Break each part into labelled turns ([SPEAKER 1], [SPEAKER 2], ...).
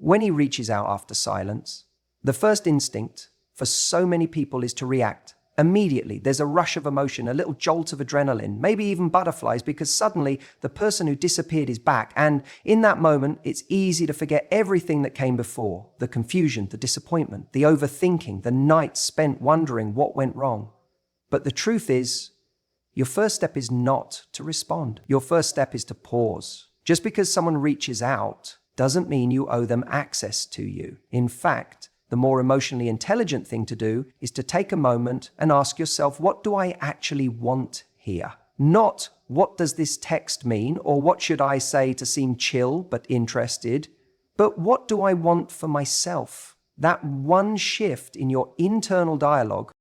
[SPEAKER 1] When he reaches out after silence, the first instinct for so many people is to react. Immediately, there's a rush of emotion, a little jolt of adrenaline, maybe even butterflies, because suddenly the person who disappeared is back. And in that moment, it's easy to forget everything that came before: the confusion, the disappointment, the overthinking, the nights spent wondering what went wrong. But the truth is, your first step is not to respond. Your first step is to pause. Just because someone reaches out doesn't mean you owe them access to you. In fact, the more emotionally intelligent thing to do is to take a moment and ask yourself, what do I actually want here? Not what does this text mean, or what should I say to seem chill but interested, but what do I want for myself? That one shift in your internal dialogue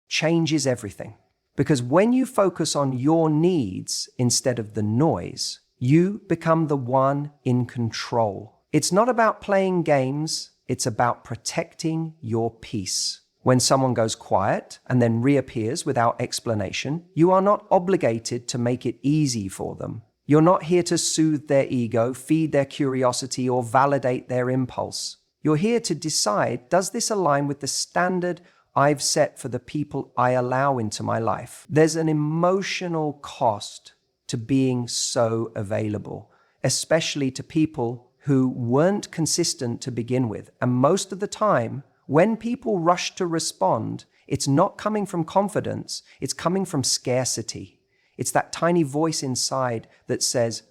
[SPEAKER 1] changes everything. Because when you focus on your needs instead of the noise, you become the one in control. It's not about playing games. It's about protecting your peace. When someone goes quiet and then reappears without explanation, you are not obligated to make it easy for them. You're not here to soothe their ego, feed their curiosity, or validate their impulse. You're here to decide, does this align with the standard I've set for the people I allow into my life? There's an emotional cost to being so available, especially to people who weren't consistent to begin with. And most of the time, when people rush to respond, it's not coming from confidence, it's coming from scarcity. It's that tiny voice inside that says,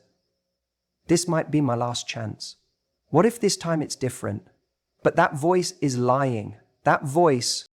[SPEAKER 1] this might be my last chance. What if this time it's different? But that voice is lying. That voice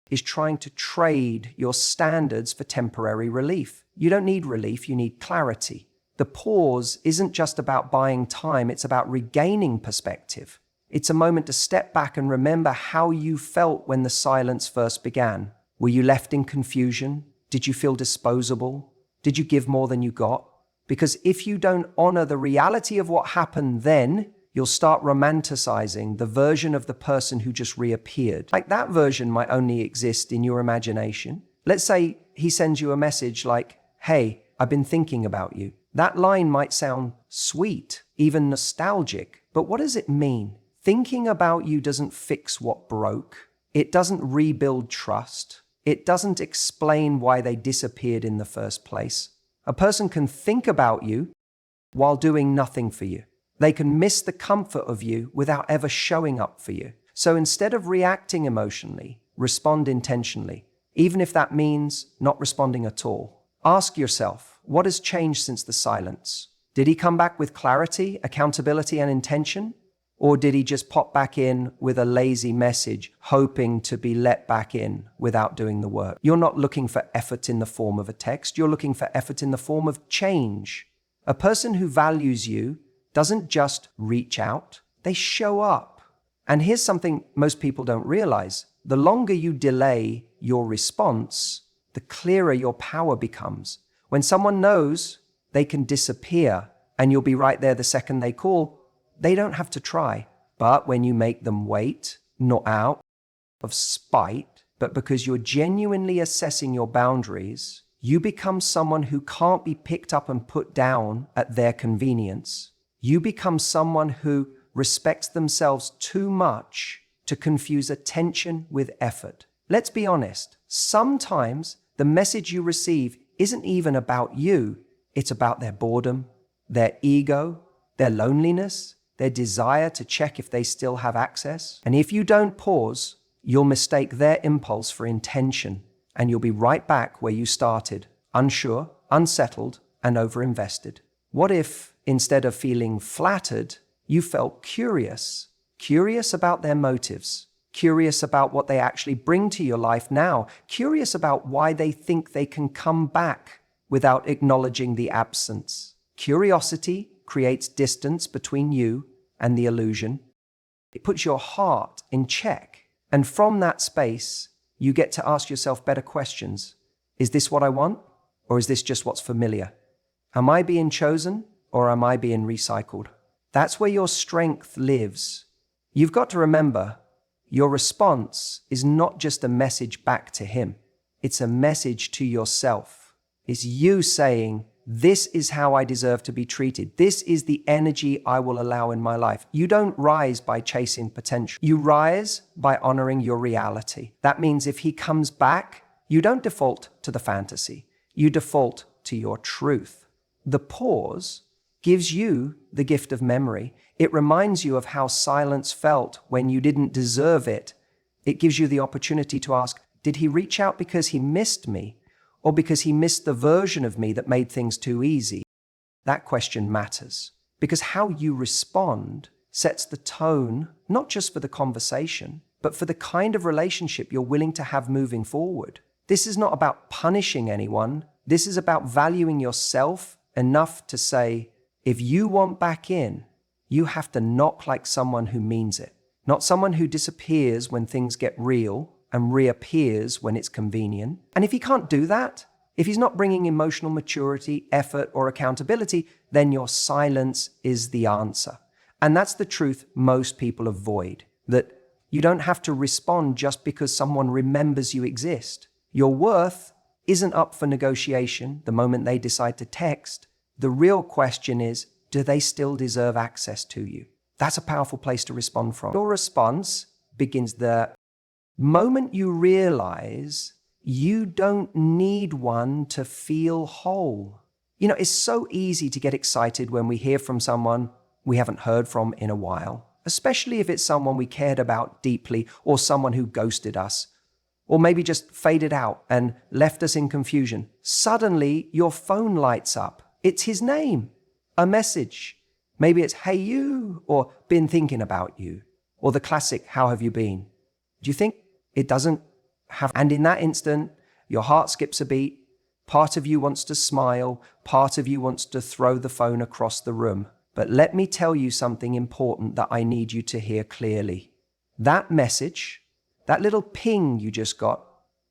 [SPEAKER 1] is trying to trade your standards for temporary relief. You don't need relief, you need clarity. The pause isn't just about buying time, it's about regaining perspective. It's a moment to step back and remember how you felt when the silence first began. Were you left in confusion? Did you feel disposable? Did you give more than you got? Because if you don't honor the reality of what happened then, you'll start romanticizing the version of the person who just reappeared. Like that version might only exist in your imagination. Let's say he sends you a message like, hey, I've been thinking about you. That line might sound sweet, even nostalgic, but what does it mean? Thinking about you doesn't fix what broke. It doesn't rebuild trust. It doesn't explain why they disappeared in the first place. A person can think about you while doing nothing for you. They can miss the comfort of you without ever showing up for you. So instead of reacting emotionally, respond intentionally, even if that means not responding at all. Ask yourself, what has changed since the silence? Did he come back with clarity, accountability, and intention? Or did he just pop back in with a lazy message, hoping to be let back in without doing the work? You're not looking for effort in the form of a text. You're looking for effort in the form of change. A person who values you doesn't just reach out, they show up. And here's something most people don't realize. The longer you delay your response, the clearer your power becomes. When someone knows they can disappear and you'll be right there the second they call, they don't have to try. But when you make them wait, not out of spite, but because you're genuinely assessing your boundaries, you become someone who can't be picked up and put down at their convenience. You become someone who respects themselves too much to confuse attention with effort. Let's be honest, sometimes the message you receive isn't even about you. It's about their boredom, their ego, their loneliness, their desire to check if they still have access. And if you don't pause, you'll mistake their impulse for intention, and you'll be right back where you started, unsure, unsettled, and overinvested. What if, instead of feeling flattered, you felt curious about their motives, curious about what they actually bring to your life now, curious about why they think they can come back without acknowledging the absence? Curiosity creates distance between you and the illusion. It puts your heart in check. And from that space, you get to ask yourself better questions. Is this what I want? Or is this just what's familiar? Am I being chosen? Or am I being recycled? That's where your strength lives. You've got to remember, your response is not just a message back to him. It's a message to yourself. It's you saying, This is how I deserve to be treated. This is the energy I will allow in my life. You don't rise by chasing potential. You rise by honoring your reality. That means if he comes back, you don't default to the fantasy. You default to your truth. The pause gives you the gift of memory. It reminds you of how silence felt when you didn't deserve it. It gives you the opportunity to ask, did he reach out because he missed me, or because he missed the version of me that made things too easy? That question matters, because how you respond sets the tone, not just for the conversation, but for the kind of relationship you're willing to have moving forward. This is not about punishing anyone. This is about valuing yourself enough to say, if you want back in, you have to knock like someone who means it, not someone who disappears when things get real and reappears when it's convenient. And if he can't do that, if he's not bringing emotional maturity, effort, or accountability, then your silence is the answer. And that's the truth most people avoid, that you don't have to respond just because someone remembers you exist. Your worth isn't up for negotiation the moment they decide to text. The real question is, do they still deserve access to you? That's a powerful place to respond from. Your response begins the moment you realize you don't need one to feel whole. It's so easy to get excited when we hear from someone we haven't heard from in a while, especially if it's someone we cared about deeply, or someone who ghosted us, or maybe just faded out and left us in confusion. Suddenly, your phone lights up. It's his name, a message. Maybe it's, hey you, or been thinking about you, or the classic, how have you been? Do you think it doesn't have? And in that instant, your heart skips a beat. Part of you wants to smile. Part of you wants to throw the phone across the room. But let me tell you something important that I need you to hear clearly. That message, that little ping you just got,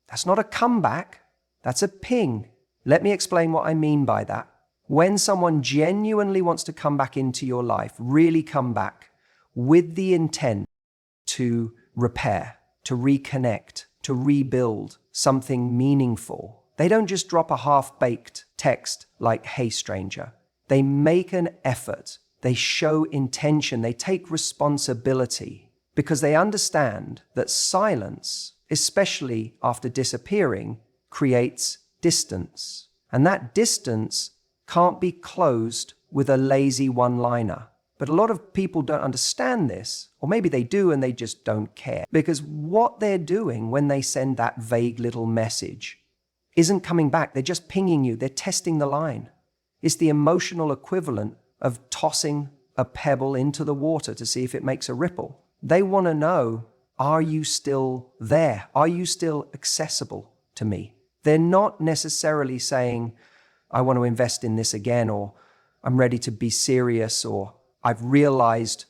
[SPEAKER 1] that's not a comeback. That's a ping. Let me explain what I mean by that. When someone genuinely wants to come back into your life, really come back with the intent to repair, to reconnect, to rebuild something meaningful, they don't just drop a half-baked text like, hey stranger. They make an effort. They show intention. They take responsibility because they understand that silence, especially after disappearing, creates distance. And that distance can't be closed with a lazy one-liner. But a lot of people don't understand this, or maybe they do and they just don't care. Because what they're doing when they send that vague little message isn't coming back. They're just pinging you. They're testing the line. It's the emotional equivalent of tossing a pebble into the water to see if it makes a ripple. They want to know, are you still there? Are you still accessible to me? They're not necessarily saying, I want to invest in this again, or I'm ready to be serious, or I've realized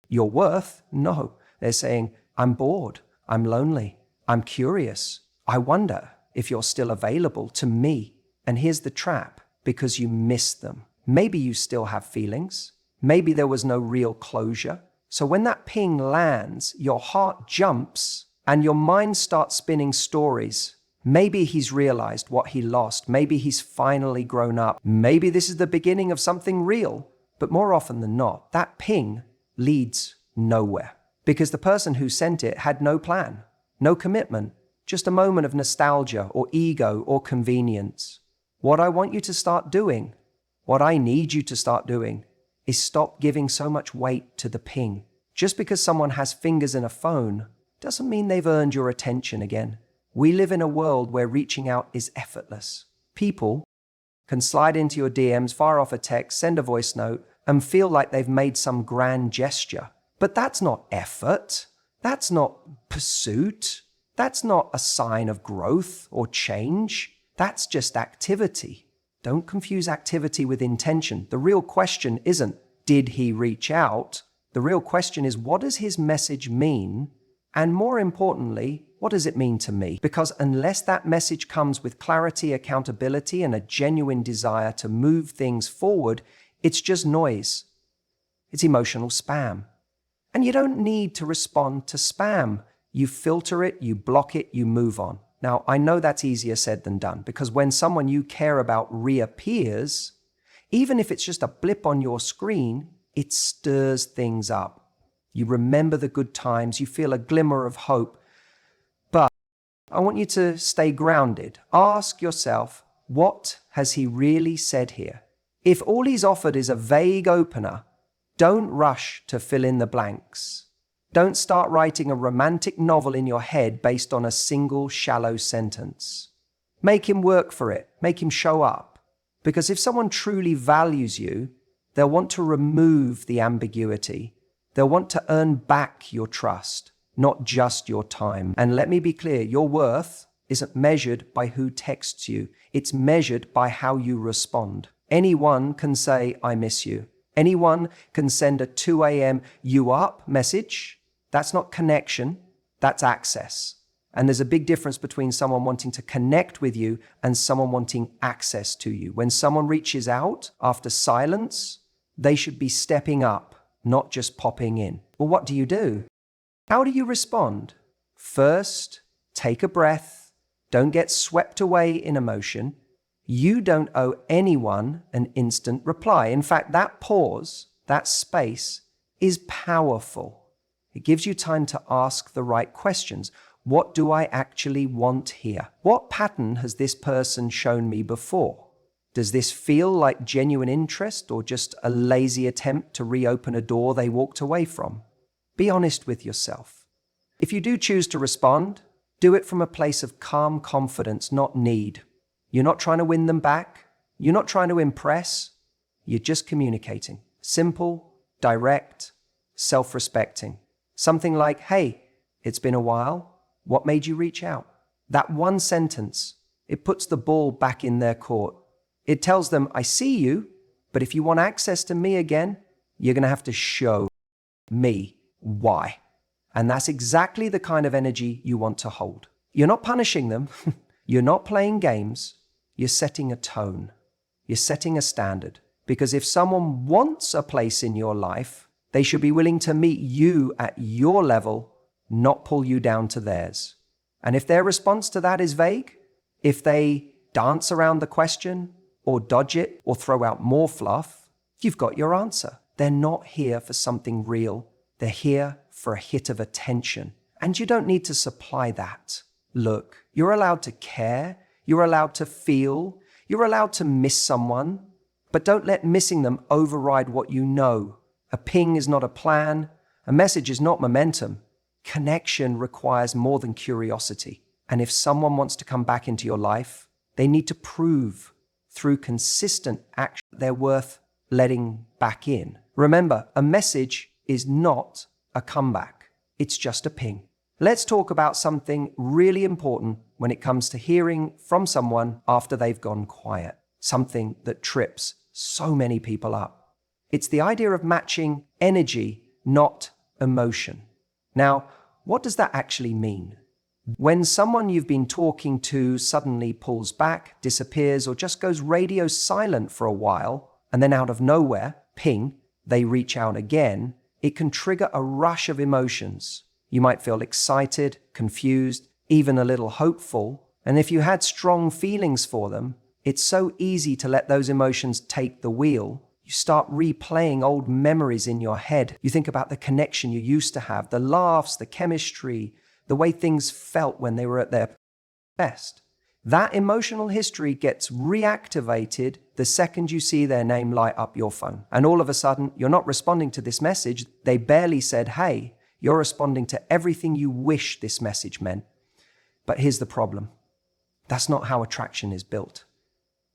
[SPEAKER 1] your worth. No, they're saying, I'm bored, I'm lonely, I'm curious. I wonder if you're still available to me. And here's the trap, because you missed them. Maybe you still have feelings. Maybe there was no real closure. So when that ping lands, your heart jumps and your mind starts spinning stories. Maybe he's realized what he lost. Maybe he's finally grown up. Maybe this is the beginning of something real. But more often than not, that ping leads nowhere because the person who sent it had no plan, no commitment, just a moment of nostalgia or ego or convenience. What I want you to start doing, what I need you to start doing, is stop giving so much weight to the ping. Just because someone has fingers in a phone doesn't mean they've earned your attention again. We live in a world where reaching out is effortless. People can slide into your DMs, fire off a text, send a voice note, and feel like they've made some grand gesture. But that's not effort. That's not pursuit. That's not a sign of growth or change. That's just activity. Don't confuse activity with intention. The real question isn't, did he reach out? The real question is, what does his message mean? And more importantly, what does it mean to me? Because unless that message comes with clarity, accountability, and a genuine desire to move things forward, it's just noise. It's emotional spam. And you don't need to respond to spam. You filter it, you block it, you move on. Now, I know that's easier said than done, because when someone you care about reappears, even if it's just a blip on your screen, it stirs things up. You remember the good times, you feel a glimmer of hope. But I want you to stay grounded. Ask yourself, what has he really said here? If all he's offered is a vague opener, don't rush to fill in the blanks. Don't start writing a romantic novel in your head based on a single shallow sentence. Make him work for it. Make him show up. Because if someone truly values you, they'll want to remove the ambiguity. They'll want to earn back your trust, not just your time. And let me be clear, your worth isn't measured by who texts you. It's measured by how you respond. Anyone can say, I miss you. Anyone can send a 2 a.m. you up message. That's not connection, that's access. And there's a big difference between someone wanting to connect with you and someone wanting access to you. When someone reaches out after silence, they should be stepping up, not just popping in. Well, what do? How do you respond? First, take a breath. Don't get swept away in emotion. You don't owe anyone an instant reply. In fact, that pause, that space, is powerful. It gives you time to ask the right questions. What do I actually want here? What pattern has this person shown me before? Does this feel like genuine interest or just a lazy attempt to reopen a door they walked away from? Be honest with yourself. If you do choose to respond, do it from a place of calm confidence, not need. You're not trying to win them back. You're not trying to impress. You're just communicating. Simple, direct, self-respecting. Something like, hey, it's been a while. What made you reach out? That one sentence, it puts the ball back in their court. It tells them, I see you, but if you want access to me again, you're going to have to show me why. And that's exactly the kind of energy you want to hold. You're not punishing them. You're not playing games. You're setting a tone. You're setting a standard. Because if someone wants a place in your life, they should be willing to meet you at your level, not pull you down to theirs. And if their response to that is vague, if they dance around the question or dodge it or throw out more fluff, you've got your answer. They're not here for something real. They're here for a hit of attention. And you don't need to supply that. Look, you're allowed to care. You're allowed to feel. You're allowed to miss someone. But don't let missing them override what you know. A ping is not a plan. A message is not momentum. Connection requires more than curiosity. And if someone wants to come back into your life, they need to prove through consistent action they're worth letting back in. Remember, a message is not a comeback. It's just a ping. Let's talk about something really important when it comes to hearing from someone after they've gone quiet. Something that trips so many people up. It's the idea of matching energy, not emotion. Now, what does that actually mean? When someone you've been talking to suddenly pulls back, disappears, or just goes radio silent for a while, and then out of nowhere, ping, they reach out again, it can trigger a rush of emotions. You might feel excited, confused, even a little hopeful. And if you had strong feelings for them, it's so easy to let those emotions take the wheel. You start replaying old memories in your head. You think about the connection you used to have, the laughs, the chemistry, the way things felt when they were at their best. That emotional history gets reactivated the second you see their name light up your phone. And all of a sudden, you're not responding to this message. They barely said, hey, you're responding to everything you wish this message meant. But here's the problem. That's not how attraction is built.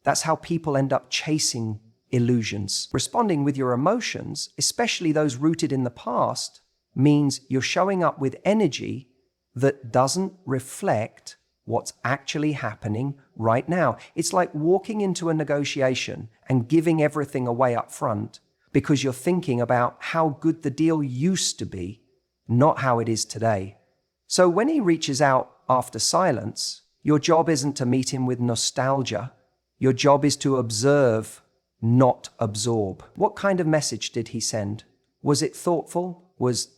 [SPEAKER 1] That's how people end up chasing illusions. Responding with your emotions, especially those rooted in the past, means you're showing up with energy that doesn't reflect what's actually happening right now. It's like walking into a negotiation and giving everything away up front because you're thinking about how good the deal used to be, not how it is today. So when he reaches out after silence, your job isn't to meet him with nostalgia. Your job is to observe, not absorb. What kind of message did he send? Was it thoughtful? Was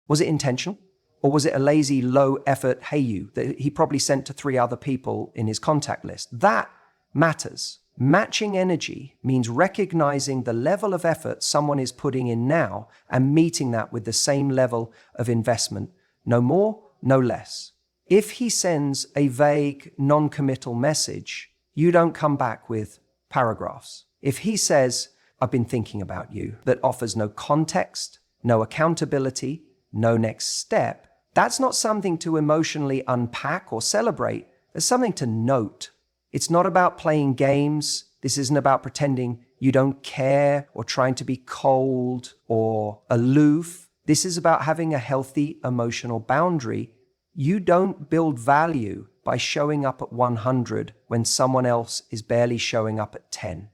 [SPEAKER 1] it intentional? Or was it a lazy, low-effort "hey you" that he probably sent to 3 other people in his contact list? That matters. Matching energy means recognizing the level of effort someone is putting in now and meeting that with the same level of investment. No more, no less. If he sends a vague, non-committal message, you don't come back with paragraphs. If he says, "I've been thinking about you," that offers no context, no accountability, no next step, that's not something to emotionally unpack or celebrate. It's something to note. It's not about playing games. This isn't about pretending you don't care or trying to be cold or aloof. This is about having a healthy emotional boundary. You don't build value by showing up at 100 when someone else is barely showing up at 10.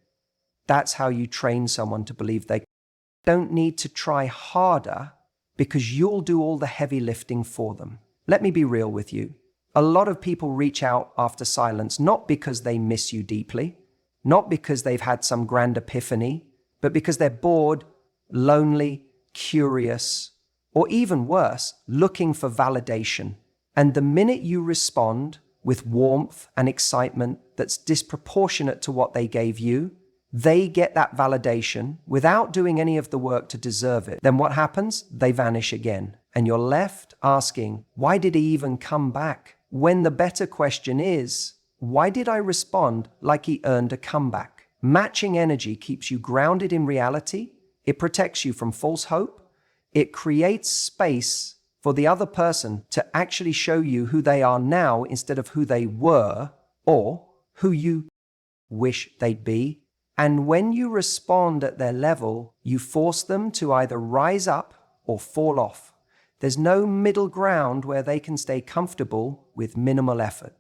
[SPEAKER 1] That's how you train someone to believe they don't need to try harder because you'll do all the heavy lifting for them. Let me be real with you. A lot of people reach out after silence, not because they miss you deeply, not because they've had some grand epiphany, but because they're bored, lonely, curious, or even worse, looking for validation. And the minute you respond with warmth and excitement that's disproportionate to what they gave you, they get that validation without doing any of the work to deserve it. Then what happens? They vanish again. And you're left asking, why did he even come back? When the better question is, why did I respond like he earned a comeback? Matching energy keeps you grounded in reality. It protects you from false hope. It creates space for the other person to actually show you who they are now instead of who they were or who you wish they'd be. And when you respond at their level, you force them to either rise up or fall off. There's no middle ground where they can stay comfortable with minimal effort.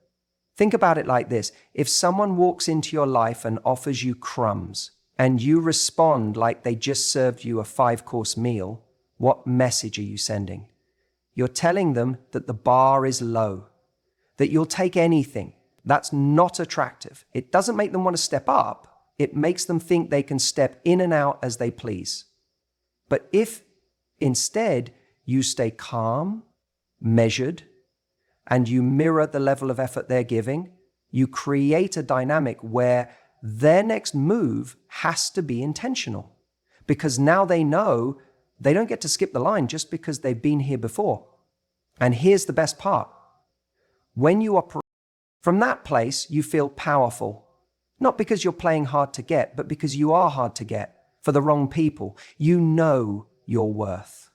[SPEAKER 1] Think about it like this. If someone walks into your life and offers you crumbs, and you respond like they just served you a 5-course meal, what message are you sending? You're telling them that the bar is low, that you'll take anything. That's not attractive. It doesn't make them want to step up. It makes them think they can step in and out as they please. But if instead you stay calm, measured, and you mirror the level of effort they're giving, you create a dynamic where their next move has to be intentional. Because now they know they don't get to skip the line just because they've been here before. And here's the best part. When you operate from that place, you feel powerful. Not because you're playing hard to get, but because you are hard to get for the wrong people. You know your worth.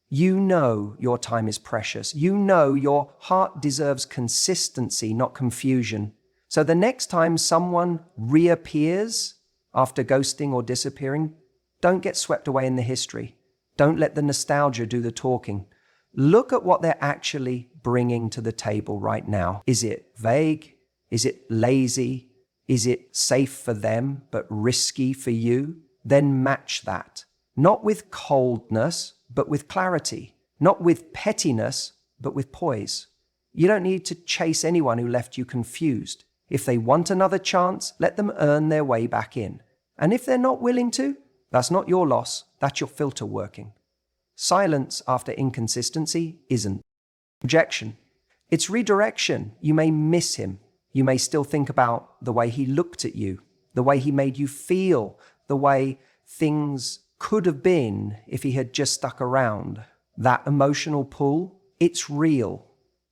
[SPEAKER 1] You know your time is precious. You know your heart deserves consistency, not confusion. So the next time someone reappears after ghosting or disappearing, don't get swept away in the history. Don't let the nostalgia do the talking. Look at what they're actually bringing to the table right now. Is it vague? Is it lazy? Is it safe for them but risky for you? Then match that. Not with coldness, but with clarity. Not with pettiness, but with poise. You don't need to chase anyone who left you confused. If they want another chance, let them earn their way back in. And if they're not willing to, that's not your loss, that's your filter working. Silence after inconsistency isn't rejection. It's redirection. You may miss him. You may still think about the way he looked at you, the way he made you feel, the way things could have been if he had just stuck around. That emotional pull, it's real.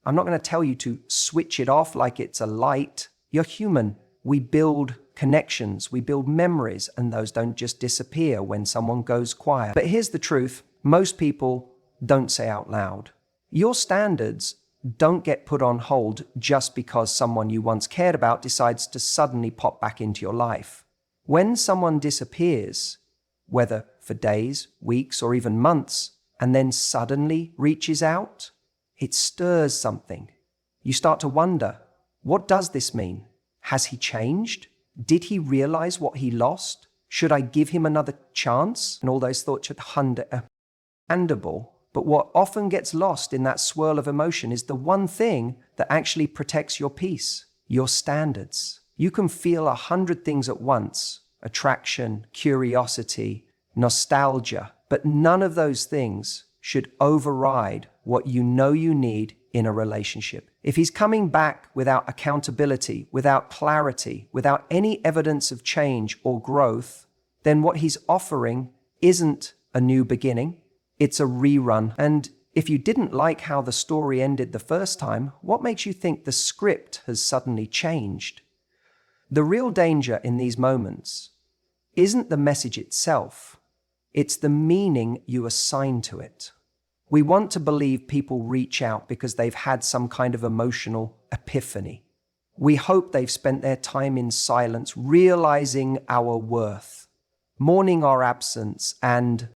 [SPEAKER 1] I'm not going to tell you to switch it off like it's a light. You're human. We build connections, we build memories, and those don't just disappear when someone goes quiet. But here's the truth. Most people don't say out loud. Your standards don't get put on hold just because someone you once cared about decides to suddenly pop back into your life. When someone disappears, whether for days, weeks, or even months, and then suddenly reaches out, it stirs something. You start to wonder, what does this mean? Has he changed? Did he realize what he lost? Should I give him another chance? And all those thoughts should understandable. But what often gets lost in that swirl of emotion is the one thing that actually protects your peace, your standards. You can feel 100 things at once, attraction, curiosity, nostalgia, but none of those things should override what you know you need in a relationship. If he's coming back without accountability, without clarity, without any evidence of change or growth, then what he's offering isn't a new beginning, it's a rerun. And if you didn't like how the story ended the first time, what makes you think the script has suddenly changed? The real danger in these moments isn't the message itself, it's the meaning you assign to it. We want to believe people reach out because they've had some kind of emotional epiphany. We hope they've spent their time in silence, realizing our worth, mourning our absence, and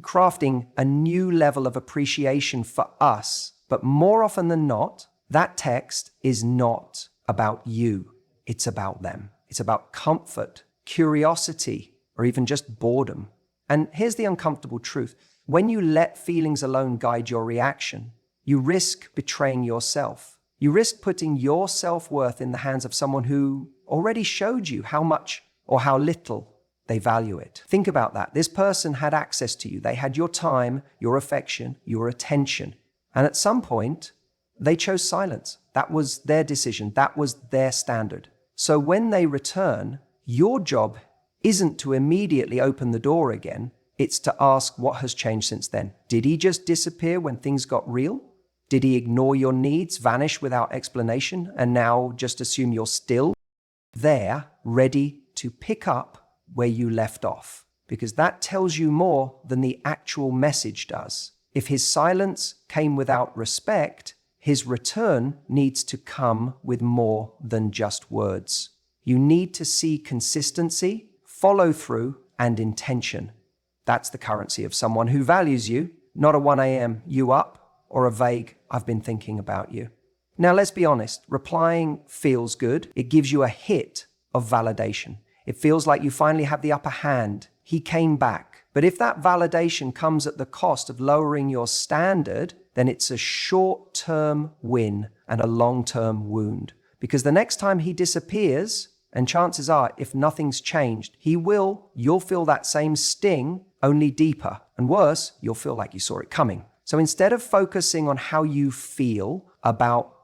[SPEAKER 1] crafting a new level of appreciation for us. But more often than not, that text is not about you. It's about them. It's about comfort, curiosity, or even just boredom. And here's the uncomfortable truth. When you let feelings alone guide your reaction, you risk betraying yourself. You risk putting your self-worth in the hands of someone who already showed you how much or how little they value it. Think about that. This person had access to you. They had your time, your affection, your attention. And at some point, they chose silence. That was their decision. That was their standard. So when they return, your job isn't to immediately open the door again. It's to ask what has changed since then. Did he just disappear when things got real? Did he ignore your needs, vanish without explanation, and now just assume you're still there, ready to pick up where you left off? Because that tells you more than the actual message does. If his silence came without respect, his return needs to come with more than just words. You need to see consistency, follow through, and intention. That's the currency of someone who values you, not a 1 a.m. you up or a vague I've been thinking about you. Now let's be honest, replying feels good. It gives you a hit of validation. It feels like you finally have the upper hand. He came back. But if that validation comes at the cost of lowering your standard, then it's a short-term win and a long-term wound. Because the next time he disappears, and chances are, if nothing's changed, you'll feel that same sting, only deeper. And worse, you'll feel like you saw it coming. So instead of focusing on how you feel about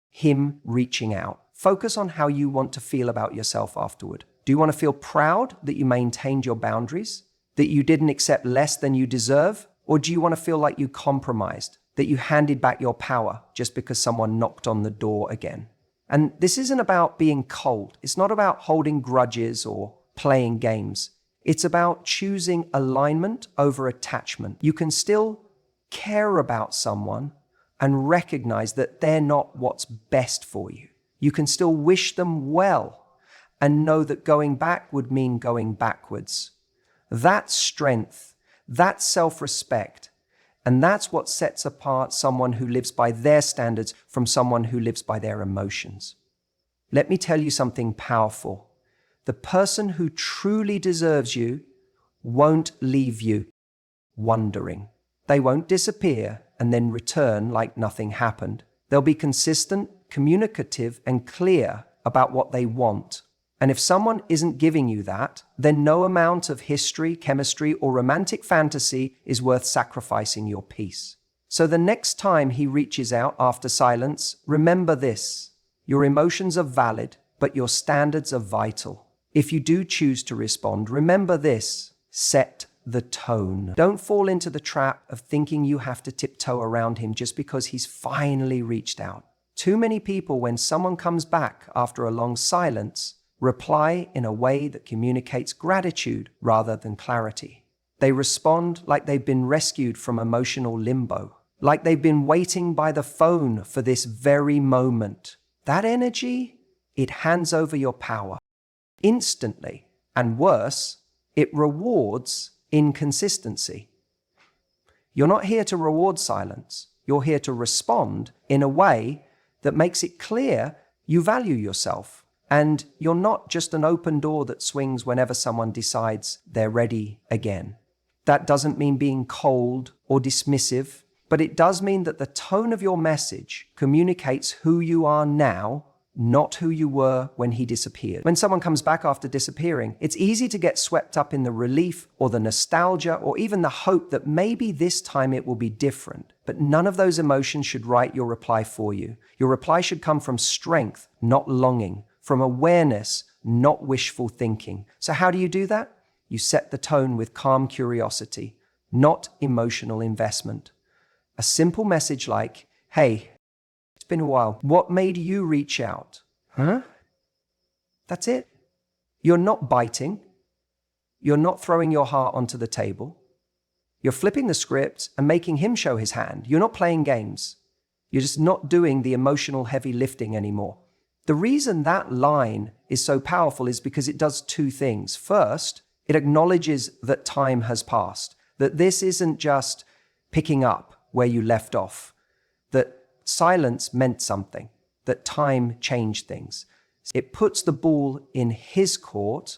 [SPEAKER 1] him reaching out, focus on how you want to feel about yourself afterward. Do you want to feel proud that you maintained your boundaries, that you didn't accept less than you deserve? Or do you want to feel like you compromised, that you handed back your power just because someone knocked on the door again? And this isn't about being cold. It's not about holding grudges or playing games. It's about choosing alignment over attachment. You can still care about someone and recognize that they're not what's best for you. You can still wish them well and know that going back would mean going backwards. That's strength, that's self-respect, and that's what sets apart someone who lives by their standards from someone who lives by their emotions. Let me tell you something powerful. The person who truly deserves you won't leave you wondering. They won't disappear and then return like nothing happened. They'll be consistent, communicative, and clear about what they want. And if someone isn't giving you that, then no amount of history, chemistry, or romantic fantasy is worth sacrificing your peace. So the next time he reaches out after silence, remember this. Your emotions are valid, but your standards are vital. If you do choose to respond, remember this. Set the tone. Don't fall into the trap of thinking you have to tiptoe around him just because he's finally reached out. Too many people, when someone comes back after a long silence, reply in a way that communicates gratitude rather than clarity. They respond like they've been rescued from emotional limbo, like they've been waiting by the phone for this very moment. That energy, it hands over your power instantly. And worse, it rewards inconsistency. You're not here to reward silence. You're here to respond in a way that makes it clear you value yourself. And you're not just an open door that swings whenever someone decides they're ready again. That doesn't mean being cold or dismissive, but it does mean that the tone of your message communicates who you are now not who you were when he disappeared. When someone comes back after disappearing, it's easy to get swept up in the relief or the nostalgia or even the hope that maybe this time it will be different. But none of those emotions should write your reply for you. Your reply should come from strength, not longing, from awareness, not wishful thinking. So how do you do that? You set the tone with calm curiosity, not emotional investment. A simple message like, hey, it's been a while. What made you reach out? Huh? That's it. You're not biting. You're not throwing your heart onto the table. You're flipping the script and making him show his hand. You're not playing games. You're just not doing the emotional heavy lifting anymore. The reason that line is so powerful is because it does two things. First, it acknowledges that time has passed, that this isn't just picking up where you left off, that silence meant something, that time changed things. It puts the ball in his court.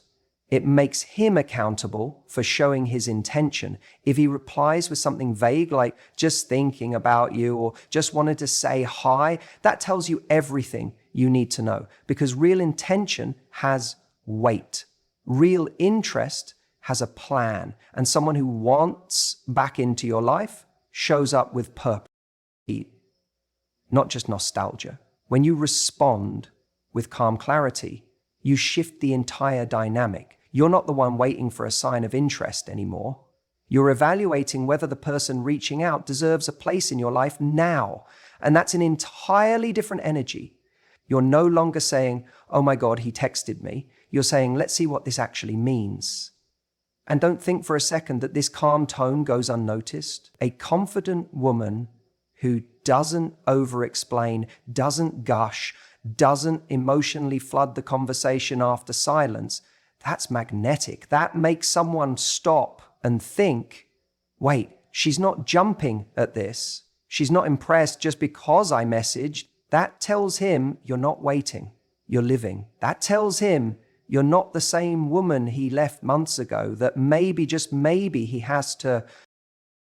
[SPEAKER 1] It makes him accountable for showing his intention. If he replies with something vague like just thinking about you or just wanted to say hi, that tells you everything you need to know, because real intention has weight. Real interest has a plan, and someone who wants back into your life shows up with purpose, not just nostalgia. When you respond with calm clarity, you shift the entire dynamic. You're not the one waiting for a sign of interest anymore. You're evaluating whether the person reaching out deserves a place in your life now. And that's an entirely different energy. You're no longer saying, oh my God, he texted me. You're saying, let's see what this actually means. And don't think for a second that this calm tone goes unnoticed. A confident woman who doesn't over-explain, doesn't gush, doesn't emotionally flood the conversation after silence, that's magnetic. That makes someone stop and think, wait, she's not jumping at this. She's not impressed just because I messaged. That tells him you're not waiting, you're living. That tells him you're not the same woman he left months ago, that maybe, just maybe, he has to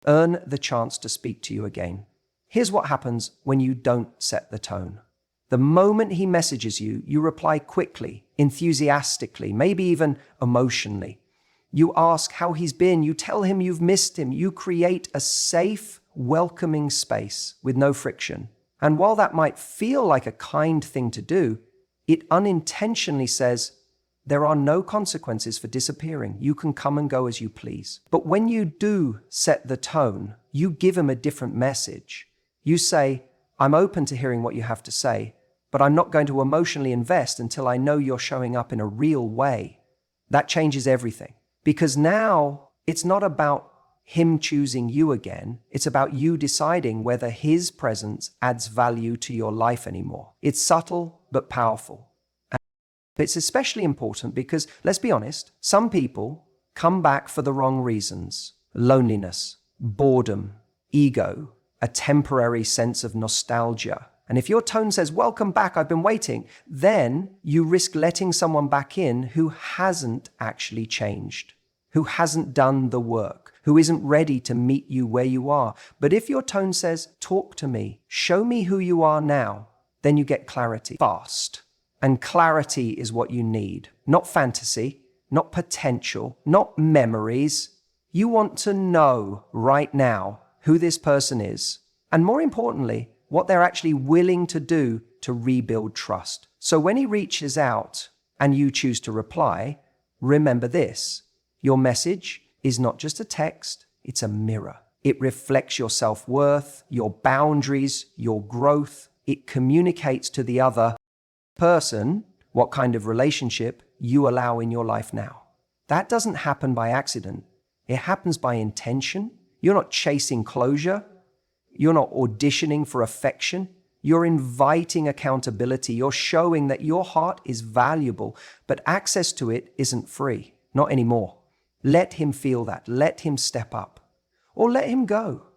[SPEAKER 1] earn the chance to speak to you again. Here's what happens when you don't set the tone. The moment he messages you, you reply quickly, enthusiastically, maybe even emotionally. You ask how he's been, you tell him you've missed him, you create a safe, welcoming space with no friction. And while that might feel like a kind thing to do, it unintentionally says, there are no consequences for disappearing. You can come and go as you please. But when you do set the tone, you give him a different message. You say, I'm open to hearing what you have to say, but I'm not going to emotionally invest until I know you're showing up in a real way. That changes everything. Because now it's not about him choosing you again. It's about you deciding whether his presence adds value to your life anymore. It's subtle but powerful. It's especially important because, let's be honest, some people come back for the wrong reasons. Loneliness, boredom, ego, a temporary sense of nostalgia. And if your tone says, welcome back, I've been waiting, then you risk letting someone back in who hasn't actually changed, who hasn't done the work, who isn't ready to meet you where you are. But if your tone says, talk to me, show me who you are now, then you get clarity fast. And clarity is what you need. Not fantasy, not potential, not memories. You want to know right now who this person is. And more importantly, what they're actually willing to do to rebuild trust. So when he reaches out and you choose to reply, remember this. Your message is not just a text, it's a mirror. It reflects your self-worth, your boundaries, your growth. It communicates to the other person what kind of relationship you allow in your life now. That doesn't happen by accident. It happens by intention. You're not chasing closure. You're not auditioning for affection. You're inviting accountability. You're showing that your heart is valuable, but access to it isn't free. Not anymore. Let him feel that. Let him step up. Or let him go.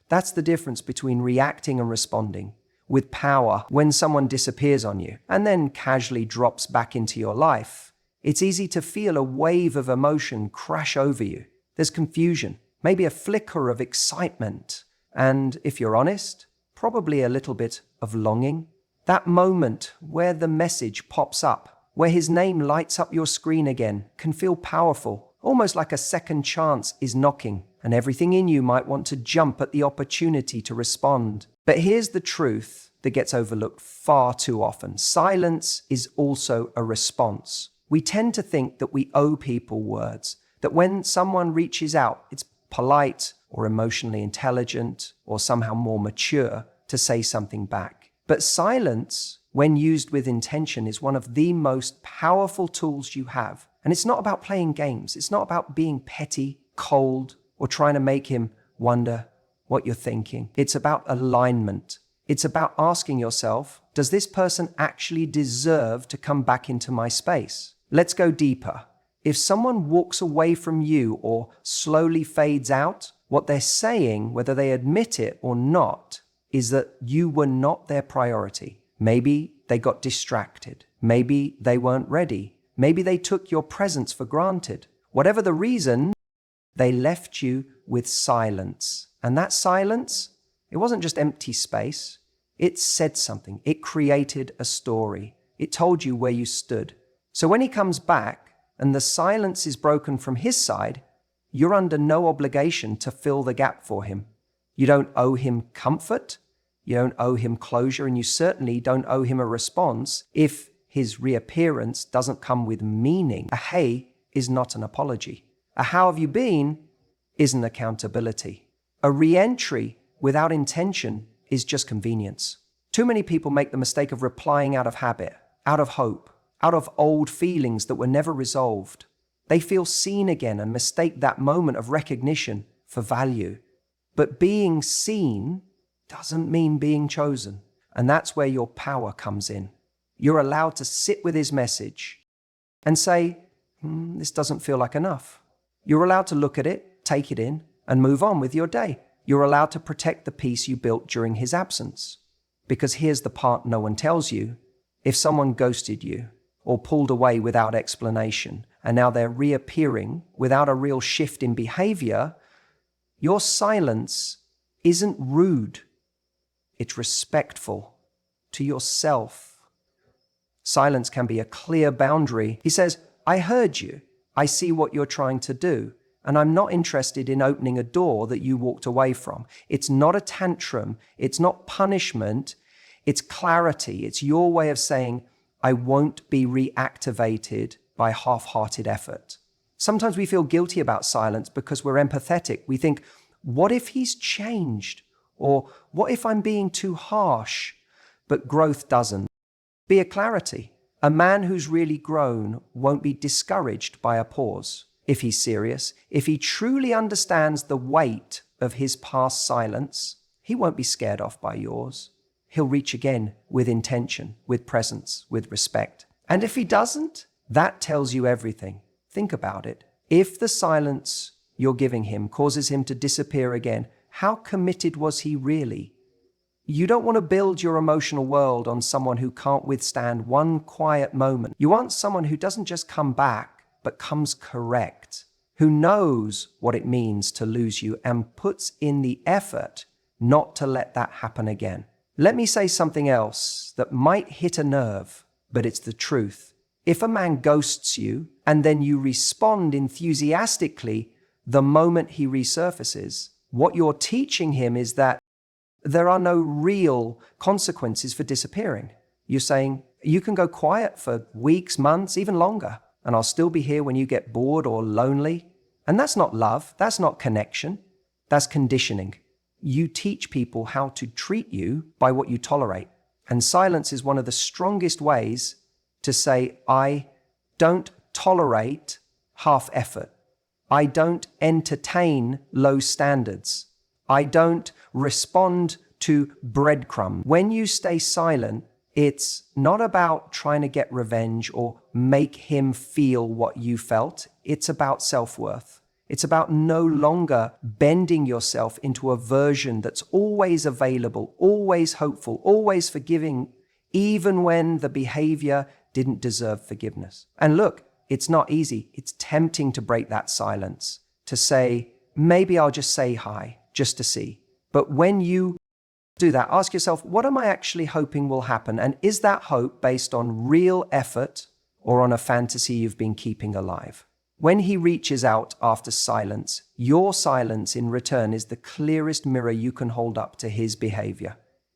[SPEAKER 1] That's the difference between reacting and responding. With power, when someone disappears on you and then casually drops back into your life, it's easy to feel a wave of emotion crash over you. There's confusion, maybe a flicker of excitement, and if you're honest, probably a little bit of longing. That moment where the message pops up, where his name lights up your screen again, can feel powerful, almost like a second chance is knocking, and everything in you might want to jump at the opportunity to respond. But here's the truth that gets overlooked far too often. Silence is also a response. We tend to think that we owe people words, that when someone reaches out, it's polite or emotionally intelligent or somehow more mature to say something back. But silence, when used with intention, is one of the most powerful tools you have. And it's not about playing games. It's not about being petty, cold, or trying to make him wonder what you're thinking. It's about alignment. It's about asking yourself, does this person actually deserve to come back into my space? Let's go deeper. If someone walks away from you or slowly fades out, what they're saying, whether they admit it or not, is that you were not their priority. Maybe they got distracted. Maybe they weren't ready. Maybe they took your presence for granted. Whatever the reason, they left you with silence. And that silence, it wasn't just empty space. It said something. It created a story. It told you where you stood. So when he comes back and the silence is broken from his side, you're under no obligation to fill the gap for him. You don't owe him comfort. You don't owe him closure, and you certainly don't owe him a response if his reappearance doesn't come with meaning. A hey is not an apology. A how have you been isn't accountability. A re-entry without intention is just convenience. Too many people make the mistake of replying out of habit, out of hope, out of old feelings that were never resolved. They feel seen again and mistake that moment of recognition for value. But being seen doesn't mean being chosen. And that's where your power comes in. You're allowed to sit with his message and say, this doesn't feel like enough. You're allowed to look at it, take it in, and move on with your day. You're allowed to protect the peace you built during his absence. Because here's the part no one tells you. If someone ghosted you or pulled away without explanation, and now they're reappearing without a real shift in behavior, your silence isn't rude. It's respectful to yourself. Silence can be a clear boundary. He says, I heard you. I see what you're trying to do. And I'm not interested in opening a door that you walked away from. It's not a tantrum. It's not punishment. It's clarity. It's your way of saying, I won't be reactivated by half-hearted effort. Sometimes we feel guilty about silence because we're empathetic. We think, what if he's changed? Or what if I'm being too harsh? But growth doesn't. Be a clarity. A man who's really grown won't be discouraged by a pause. If he's serious, if he truly understands the weight of his past silence, he won't be scared off by yours. He'll reach again with intention, with presence, with respect. And if he doesn't, that tells you everything. Think about it. If the silence you're giving him causes him to disappear again, how committed was he really? You don't want to build your emotional world on someone who can't withstand one quiet moment. You want someone who doesn't just come back, but comes correct, who knows what it means to lose you and puts in the effort not to let that happen again. Let me say something else that might hit a nerve, but it's the truth. If a man ghosts you and then you respond enthusiastically the moment he resurfaces, what you're teaching him is that there are no real consequences for disappearing. You're saying, you can go quiet for weeks, months, even longer, and I'll still be here when you get bored or lonely. And that's not love. That's not connection. That's conditioning. You teach people how to treat you by what you tolerate. And silence is one of the strongest ways to say, I don't tolerate half effort. I don't entertain low standards. I don't respond to breadcrumbs. When you stay silent, it's not about trying to get revenge or make him feel what you felt. It's about self-worth. It's about no longer bending yourself into a version that's always available, always hopeful, always forgiving, even when the behavior didn't deserve forgiveness. And look, it's not easy. It's tempting to break that silence, to say, maybe I'll just say hi, just to see. But when you do that. Ask yourself, what am I actually hoping will happen? And is that hope based on real effort or on a fantasy you've been keeping alive? When he reaches out after silence, your silence in return is the clearest mirror you can hold up to his behavior.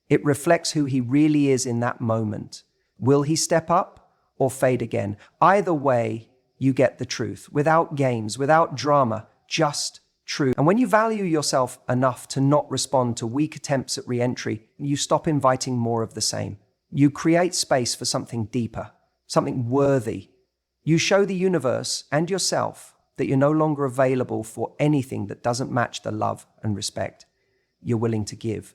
[SPEAKER 1] It reflects who he really is in that moment. Will he step up or fade again? Either way, you get the truth, without games, without drama, just truth. And when you value yourself enough to not respond to weak attempts at re-entry, you stop inviting more of the same. You create space for something deeper, something worthy. You show the universe and yourself that you're no longer available for anything that doesn't match the love and respect you're willing to give.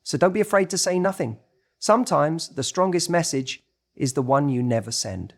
[SPEAKER 1] So don't be afraid to say nothing. Sometimes the strongest message is the one you never send.